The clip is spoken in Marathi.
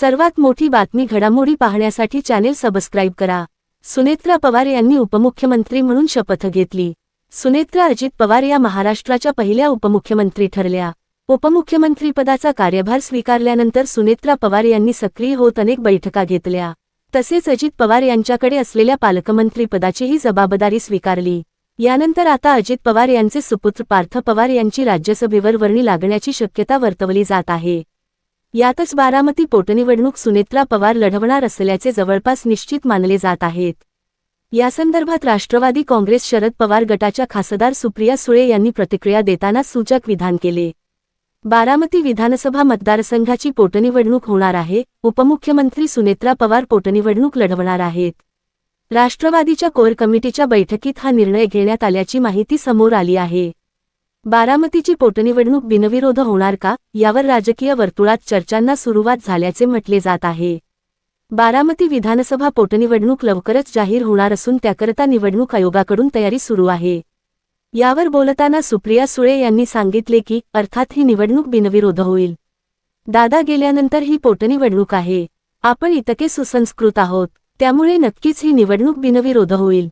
सर्वात मोठी बातमी घडामोडी पाहण्यासाठी चॅनेल सबस्क्राईब करा। सुनेत्रा पवार यांनी उपमुख्यमंत्री म्हणून शपथ घेतली। सुनेत्रा अजित पवार या महाराष्ट्राच्या पहिल्या उपमुख्यमंत्री ठरल्या। उपमुख्यमंत्रीपदाचा कार्यभार स्वीकारल्यानंतर सुनेत्रा पवार यांनी सक्रिय होत अनेक बैठका घेतल्या। तसेच अजित पवार यांच्याकडे असलेल्या पालकमंत्रीपदाचीही जबाबदारी स्वीकारली। यानंतर आता अजित पवार यांचे सुपुत्र पार्थ पवार यांची राज्यसभेवर वर्णी लागण्याची शक्यता वर्तवली जात आहे। यातच बारामती पोटनिवडणूक सुनेत्रा पवार लढवणार असल्याचे जवळपास निश्चित मानले जात आहेत। यासंदर्भात राष्ट्रवादी काँग्रेस शरद पवार गटाच्या खासदार सुप्रिया सुळे यांनी प्रतिक्रिया देताना सूचक विधान केले। बारामती विधानसभा मतदारसंघाची पोटनिवडणूक होणार आहे। उपमुख्यमंत्री सुनेत्रा पवार पोटनिवडणूक लढवणार आहेत। राष्ट्रवादीच्या कोर कमिटीच्या बैठकीत हा निर्णय घेण्यात आल्याची माहिती समोर आली आहे। बारामतीची पोटनिवडणूक बिनविरोध होणार का, यावर राजकीय वर्तुळात चर्चांना सुरुवात झाल्याचे म्हटले जात आहे। बारामती विधानसभा पोटनिवडणूक लवकरच जाहीर होणार असून त्याकरता निवडणूक आयोगाकडून तयारी सुरू आहे। यावर बोलताना सुप्रिया सुळे यांनी सांगितले की अर्थात ही निवडणूक बिनविरोध होईल। दादा गेल्यानंतर ही पोटनिवडणूक आहे। आपण इतके सुसंस्कृत आहोत, त्यामुळे नक्कीच ही निवडणूक बिनविरोध होईल।